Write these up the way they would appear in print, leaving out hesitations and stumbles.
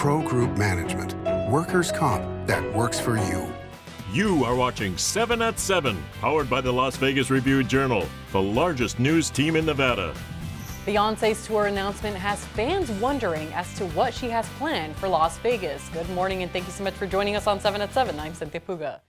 Pro Group Management. Workers' comp that works for you. You are watching 7 at 7, powered by the Las Vegas Review-Journal, the largest news team in Nevada. Beyonce's tour announcement has fans wondering as to what she has planned for Las Vegas. Good morning and thank you so much for joining us on 7 at 7. I'm Cynthia Puga.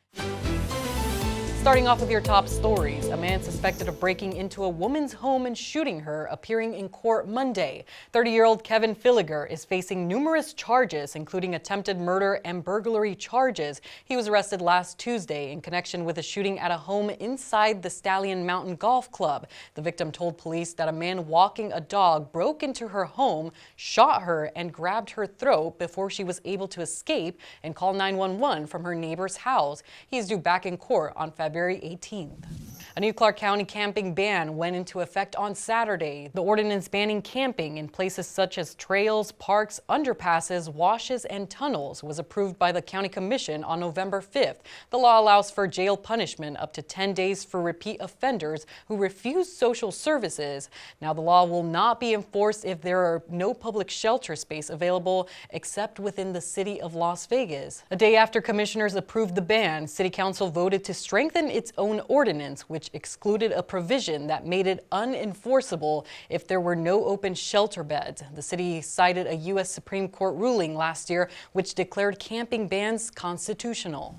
Starting off with your top stories, a man suspected of breaking into a woman's home and shooting her appearing in court Monday. 30-year-old Kevin Filliger is facing numerous charges, including attempted murder and burglary charges. He was arrested last Tuesday in connection with a shooting at a home inside the Stallion Mountain Golf Club. The victim told police that a man walking a dog broke into her home, shot her, and grabbed her throat before she was able to escape and call 911 from her neighbor's house. He is due back in court on February 18th. A new Clark County camping ban went into effect on Saturday. The ordinance banning camping in places such as trails, parks, underpasses, washes, and tunnels was approved by the County Commission on November 5th. The law allows for jail punishment up to 10 days for repeat offenders who refuse social services. Now, the law will not be enforced if there are no public shelter space available except within the city of Las Vegas. A day after commissioners approved the ban, City Council voted to strengthen its own ordinance, which excluded a provision that made it unenforceable if there were no open shelter beds. The city cited a U.S. Supreme Court ruling last year which declared camping bans constitutional.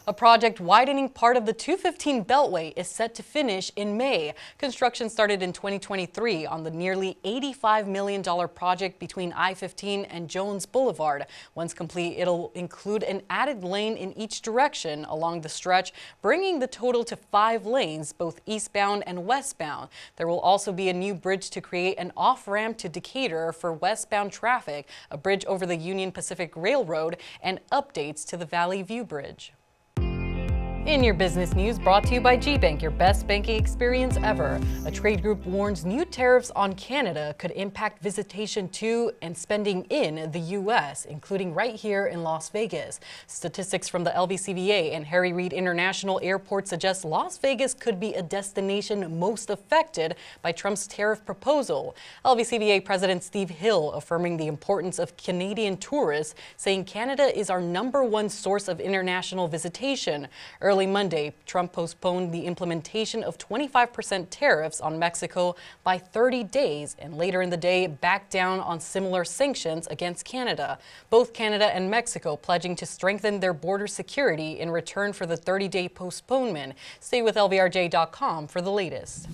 A project widening part of the 215 Beltway is set to finish in May. Construction started in 2023 on the nearly $85 million project between I-15 and Jones Boulevard. Once complete, it'll include an added lane in each direction along the stretch, bringing the total to 5 lanes, both eastbound and westbound. There will also be a new bridge to create an off-ramp to Decatur for westbound traffic, a bridge over the Union Pacific Railroad, and updates to the Valley View Bridge. In your business news, brought to you by GBank, your best banking experience ever. A trade group warns new tariffs on Canada could impact visitation to and spending in the U.S., including right here in Las Vegas. Statistics from the LVCVA and Harry Reid International Airport suggest Las Vegas could be a destination most affected by Trump's tariff proposal. LVCVA President Steve Hill affirming the importance of Canadian tourists, saying Canada is our #1 source of international visitation. Early Monday, Trump postponed the implementation of 25% tariffs on Mexico by 30 days and later in the day backed down on similar sanctions against Canada. Both Canada and Mexico pledging to strengthen their border security in return for the 30-day postponement. Stay with LVRJ.com for the latest.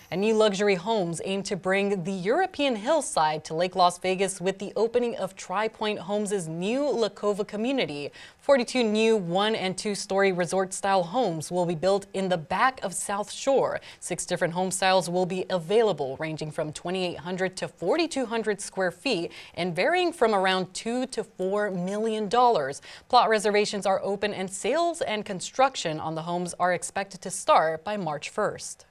And new luxury homes aim to bring the European hillside to Lake Las Vegas with the opening of Tri Pointe Homes' new La Cova community. 42 new 1- and 2-story resort-style homes will be built in the back of South Shore. 6 different home styles will be available, ranging from 2,800 to 4,200 square feet and varying from around $2 to $4 million. Plot reservations are open and sales and construction on the homes are expected to start by March 1st.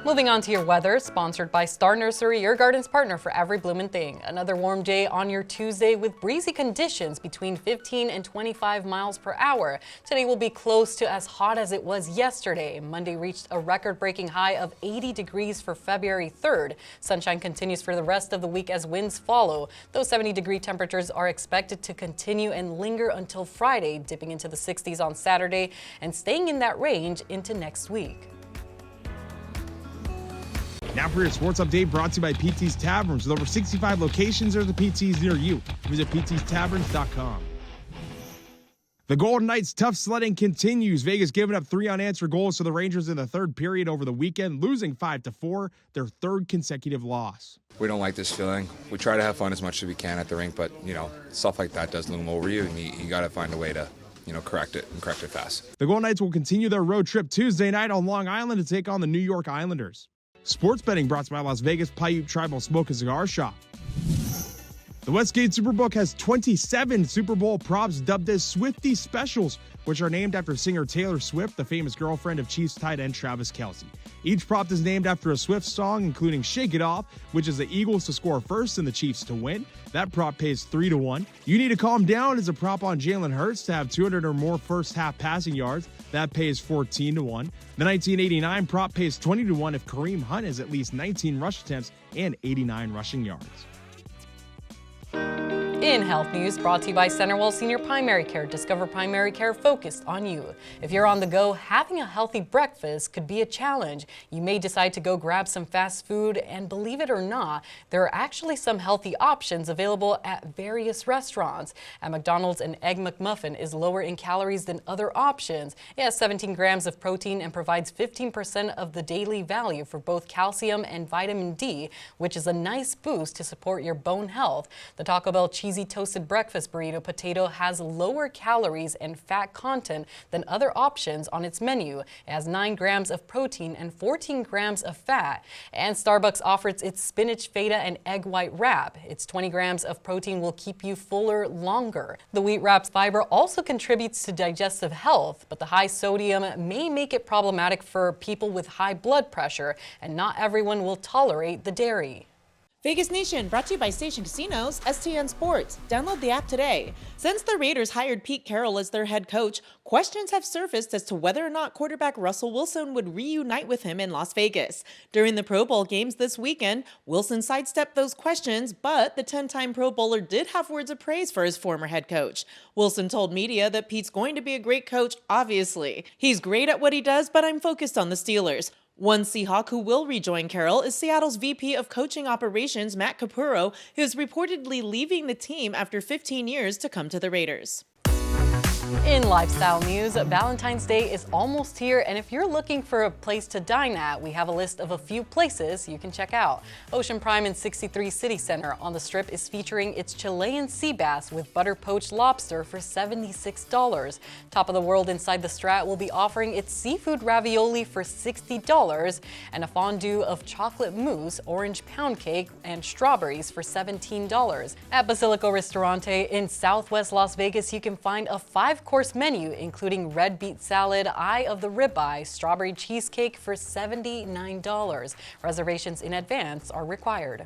Moving on to your weather, sponsored by Star Nursery, your garden's partner for every bloomin' thing. Another warm day on your Tuesday with breezy conditions between 15 and 25 miles per hour. Today will be close to as hot as it was yesterday. Monday reached a record-breaking high of 80 degrees for February 3rd. Sunshine continues for the rest of the week as winds follow. Those 70-degree temperatures are expected to continue and linger until Friday, dipping into the 60s on Saturday and staying in that range into next week. Now for your sports update, brought to you by PT's Taverns. With over 65 locations, there are the PTs near you. Visit ptstaverns.com. The Golden Knights' tough sledding continues. Vegas giving up 3 unanswered goals to the Rangers in the third period over the weekend, losing 5-4, their third consecutive loss. We don't like this feeling. We try to have fun as much as we can at the rink, but, stuff like that does loom over you, and you got to find a way to correct it and correct it fast. The Golden Knights will continue their road trip Tuesday night on Long Island to take on the New York Islanders. Sports betting brought to you by Las Vegas Paiute Tribal Smoke and Cigar Shop. The Westgate Superbook has 27 Super Bowl props dubbed as Swiftie Specials, which are named after singer Taylor Swift, the famous girlfriend of Chiefs tight end Travis Kelce. Each prop is named after a Swift song, including Shake It Off, which is the Eagles to score first and the Chiefs to win. That prop pays 3-1. You Need to Calm Down is a prop on Jalen Hurts to have 200 or more first-half passing yards. That pays 14-1. The 1989 prop pays 20-1 if Kareem Hunt has at least 19 rush attempts and 89 rushing yards. In health news, brought to you by Centerwell Senior Primary Care. Discover primary care focused on you. If you're on the go, having a healthy breakfast could be a challenge. You may decide to go grab some fast food, and believe it or not, there are actually some healthy options available at various restaurants. At McDonald's, an Egg McMuffin is lower in calories than other options. It has 17 grams of protein and provides 15% of the daily value for both calcium and vitamin D, which is a nice boost to support your bone health. The Taco Bell Cheesy Toasted Breakfast Burrito Potato has lower calories and fat content than other options on its menu. It has 9 grams of protein and 14 grams of fat. And Starbucks offers its spinach feta and egg white wrap. Its 20 grams of protein will keep you fuller longer. The wheat wrap's fiber also contributes to digestive health, but the high sodium may make it problematic for people with high blood pressure, and not everyone will tolerate the dairy. Vegas Nation, brought to you by Station Casinos, STN Sports. Download the app today. Since the Raiders hired Pete Carroll as their head coach, questions have surfaced as to whether or not quarterback Russell Wilson would reunite with him in Las Vegas. During the Pro Bowl games this weekend, Wilson sidestepped those questions, but the 10-time Pro Bowler did have words of praise for his former head coach. Wilson told media that Pete's going to be a great coach, obviously. He's great at what he does, but I'm focused on the Steelers. One Seahawk who will rejoin Carroll is Seattle's VP of Coaching Operations, Matt Capurro, who is reportedly leaving the team after 15 years to come to the Raiders. In lifestyle news, Valentine's Day is almost here, and if you're looking for a place to dine at, we have a list of a few places you can check out. Ocean Prime in 63 City Center on the Strip is featuring its Chilean sea bass with butter poached lobster for $76. Top of the World inside the Strat will be offering its seafood ravioli for $60 and a fondue of chocolate mousse, orange pound cake, and strawberries for $17. At Basilico Ristorante in Southwest Las Vegas, you can find a 5-course menu including red beet salad, eye of the ribeye, strawberry cheesecake for $79. Reservations in advance are required.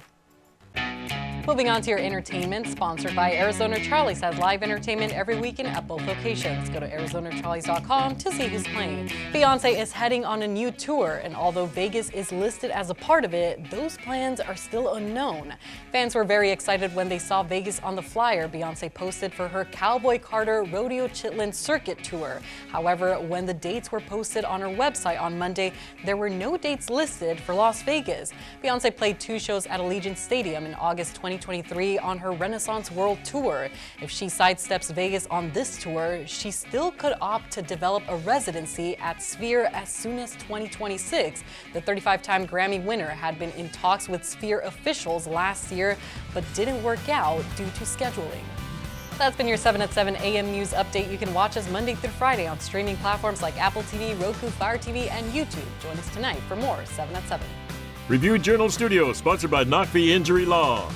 Moving on to your entertainment, sponsored by Arizona Charlie's has live entertainment every weekend at both locations. Go to ArizonaCharlies.com to see who's playing. Beyonce is heading on a new tour, and although Vegas is listed as a part of it, those plans are still unknown. Fans were very excited when they saw Vegas on the flyer Beyonce posted for her Cowboy Carter Rodeo Chitlin Circuit Tour. However, when the dates were posted on her website on Monday, there were no dates listed for Las Vegas. Beyonce played 2 shows at Allegiant Stadium in August 2023 on her Renaissance World Tour. If she sidesteps Vegas on this tour, she still could opt to develop a residency at Sphere as soon as 2026. The 35-time Grammy winner had been in talks with Sphere officials last year, but didn't work out due to scheduling. That's been your 7 at 7 a.m. news update. You can watch us Monday through Friday on streaming platforms like Apple TV, Roku, Fire TV, and YouTube. Join us tonight for more 7 at 7. Review Journal Studios, sponsored by Knockvie Injury Law.